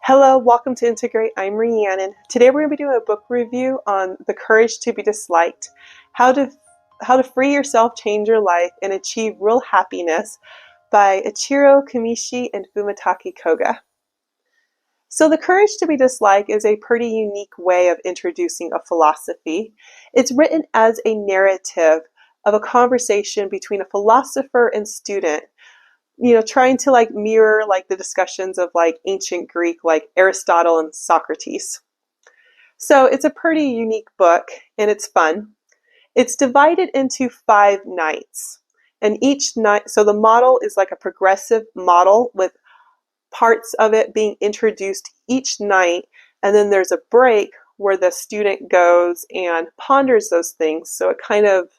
Hello, welcome to Integrate. I'm Rhiannon. Today we're going to be doing a book review on The Courage to be Disliked, how to free yourself, change your life, and achieve real happiness by Ichiro Kamishi and Fumitake Koga. So The Courage to be Disliked is a pretty unique way of introducing a philosophy. It's written as a narrative of a conversation between a philosopher and student, trying to mirror the discussions of ancient Greek, like Aristotle and Socrates. So it's a pretty unique book and it's fun. It's divided into 5 nights, and each night, so the model is like a progressive model with parts of it being introduced each night, and then there's a break where the student goes and ponders those things. So it kind of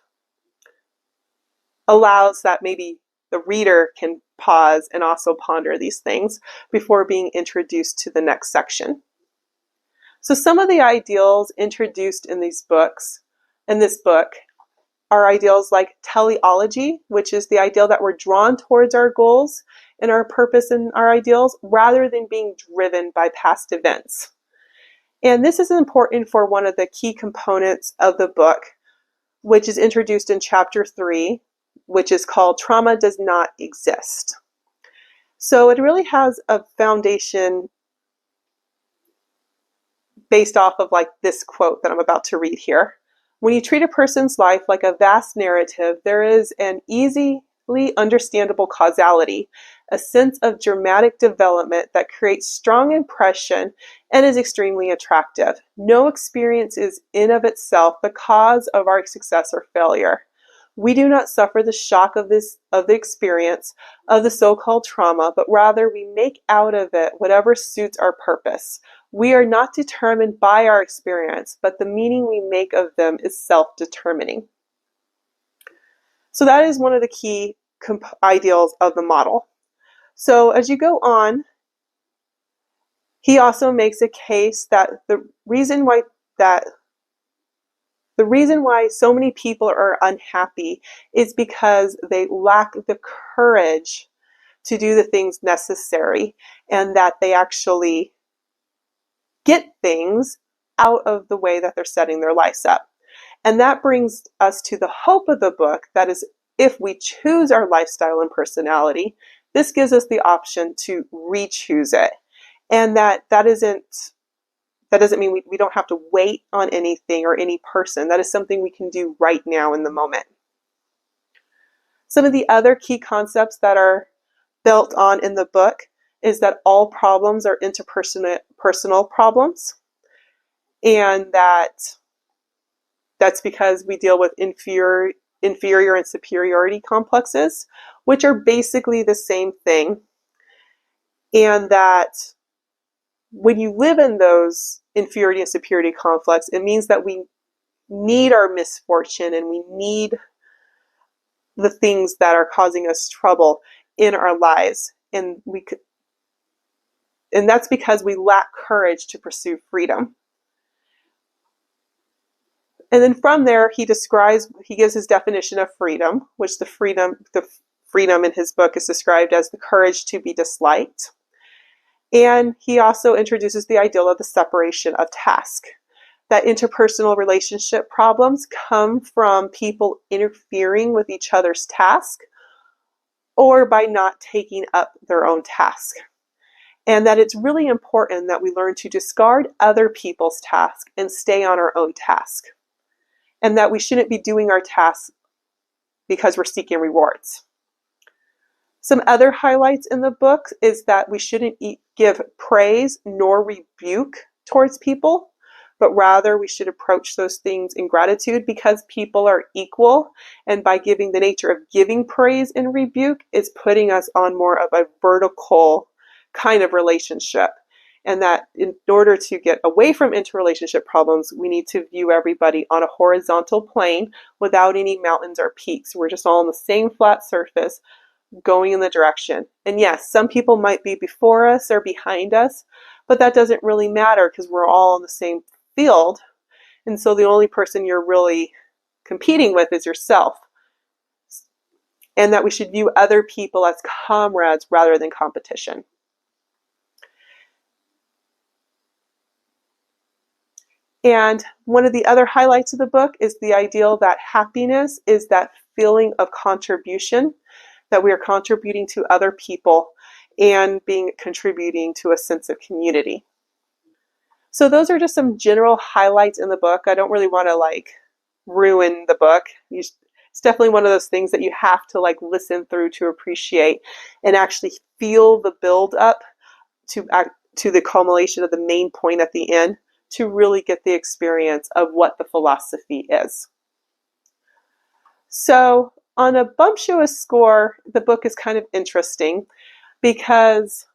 allows that maybe the reader can pause and also ponder these things before being introduced to the next section. So some of the ideals introduced in this book, are ideals like teleology, which is the ideal that we're drawn towards our goals and our purpose and our ideals rather than being driven by past events. And this is important for one of the key components of the book, which is introduced in chapter 3, which is called Trauma Does Not Exist. So it really has a foundation based off of this quote that I'm about to read here. When you treat a person's life like a vast narrative, there is an easily understandable causality, a sense of dramatic development that creates strong impression and is extremely attractive. No experience is in of itself the cause of our success or failure. We do not suffer the shock of the experience of the so-called trauma, but rather we make out of it whatever suits our purpose. We are not determined by our experience, but the meaning we make of them is self-determining. So that is one of the key ideals of the model. So as you go on, he also makes a case that the reason why so many people are unhappy is because they lack the courage to do the things necessary, and that they actually get things out of the way that they're setting their lives up. And that brings us to the hope of the book, that is, if we choose our lifestyle and personality, this gives us the option to re-choose it. And that doesn't mean we don't have to wait on anything or any person. That is something we can do right now in the moment. Some of the other key concepts that are built on in the book is that all problems are interpersonal problems, and that's because we deal with inferior and superiority complexes, which are basically the same thing, and that when you live in those inferiority and superiority complex, it means that we need our misfortune and we need the things that are causing us trouble in our lives, and that's because we lack courage to pursue freedom. And then from there, he gives his definition of freedom, which the freedom in his book is described as the courage to be disliked. And he also introduces the ideal of the separation of task, that interpersonal relationship problems come from people interfering with each other's task or by not taking up their own task. And that it's really important that we learn to discard other people's tasks and stay on our own task. And that we shouldn't be doing our tasks because we're seeking rewards. Some other highlights in the book is that we shouldn't give praise nor rebuke towards people, but rather we should approach those things in gratitude because people are equal. And by giving the nature of giving praise and rebuke, it's putting us on more of a vertical kind of relationship. And that in order to get away from interrelationship problems, we need to view everybody on a horizontal plane without any mountains or peaks. We're just all on the same flat surface, going in the direction. And yes, some people might be before us or behind us, but that doesn't really matter because we're all in the same field. And so the only person you're really competing with is yourself. And that we should view other people as comrades rather than competition. And one of the other highlights of the book is the ideal that happiness is that feeling of contribution, that we are contributing to other people and contributing to a sense of community. So those are just some general highlights in the book. I don't really want to ruin the book. It's definitely one of those things that you have to listen through to appreciate and actually feel the build up to the culmination of the main point at the end to really get the experience of what the philosophy is. So on a bumptious score, the book is kind of interesting because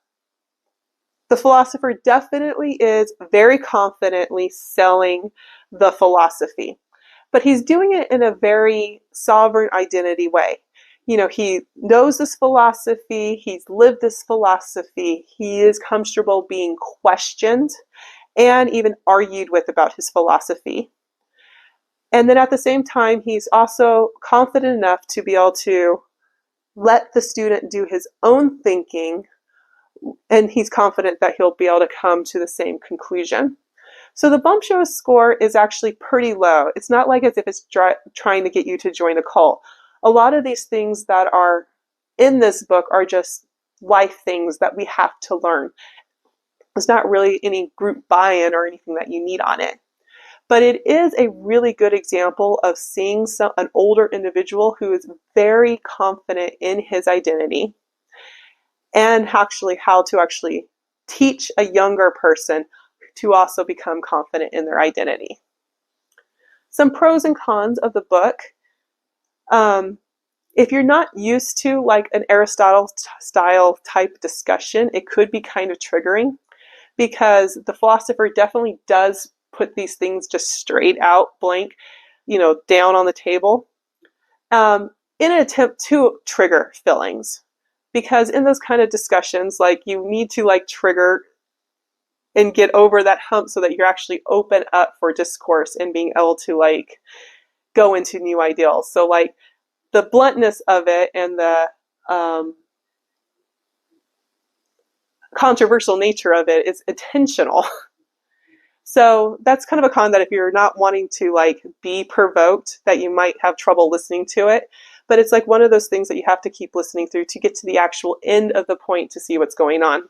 the philosopher definitely is very confidently selling the philosophy, but he's doing it in a very sovereign identity way. He knows this philosophy, he's lived this philosophy, he is comfortable being questioned and even argued with about his philosophy. And then at the same time, he's also confident enough to be able to let the student do his own thinking, and he's confident that he'll be able to come to the same conclusion. So the bumptious score is actually pretty low. It's not as if it's trying to get you to join a cult. A lot of these things that are in this book are just life things that we have to learn. There's not really any group buy-in or anything that you need on it. But it is a really good example of seeing an older individual who is very confident in his identity and actually how to actually teach a younger person to also become confident in their identity. Some pros and cons of the book. If you're not used to an Aristotle style type discussion, it could be kind of triggering because the philosopher definitely does put these things just straight out blank, down on the table in an attempt to trigger feelings. Because in those kind of discussions, you need to trigger and get over that hump so that you're actually open up for discourse and being able to go into new ideals. So the bluntness of it and the controversial nature of it is intentional. So that's kind of a con that if you're not wanting to be provoked, that you might have trouble listening to it. But it's one of those things that you have to keep listening through to get to the actual end of the point to see what's going on.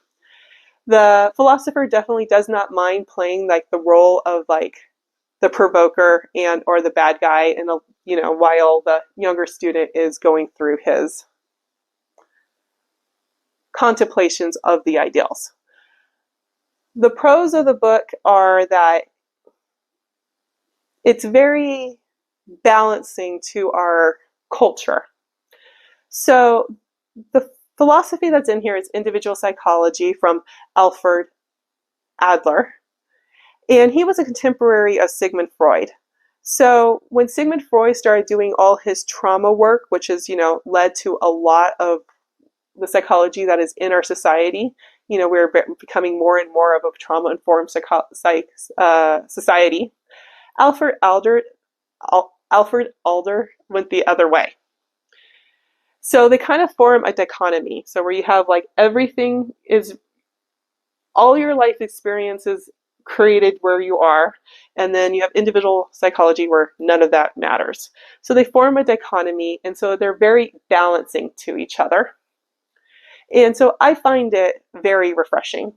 The philosopher definitely does not mind playing the role of the provoker and or the bad guy, and while the younger student is going through his contemplations of the ideals. The pros of the book are that it's very balancing to our culture. So the philosophy that's in here is individual psychology from Alfred Adler. And he was a contemporary of Sigmund Freud. So when Sigmund Freud started doing all his trauma work, which has, led to a lot of the psychology that is in our society, we're becoming more and more of a trauma-informed society. Alfred Adler went the other way. So they kind of form a dichotomy. So where you have everything is, all your life experiences created where you are, and then you have individual psychology where none of that matters. So they form a dichotomy, and so they're very balancing to each other. And so I find it very refreshing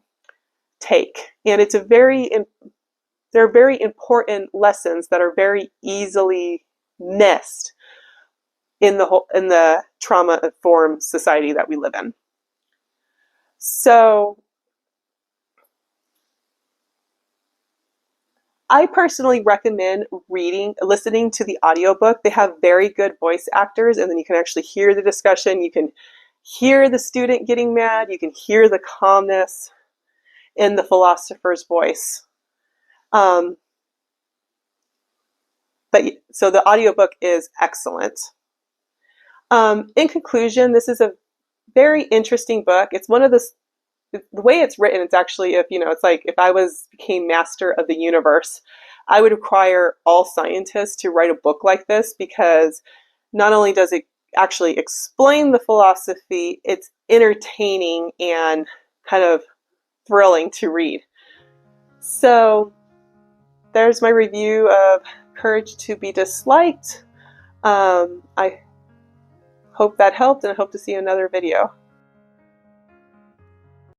take, and it's they're very important lessons that are very easily missed in the trauma-informed society that we live in. So I personally recommend listening to the audiobook. They have very good voice actors, and then you can actually hear the discussion. You can hear the student getting mad. You can hear the calmness in the philosopher's voice. So the audiobook is excellent. In conclusion, this is a very interesting book. It's one of the way it's written, it's actually, if I became master of the universe, I would require all scientists to write a book like this, because not only does it actually explain the philosophy, it's entertaining and kind of thrilling to read. So there's my review of Courage to be Disliked. I hope that helped, and I hope to see you in another video.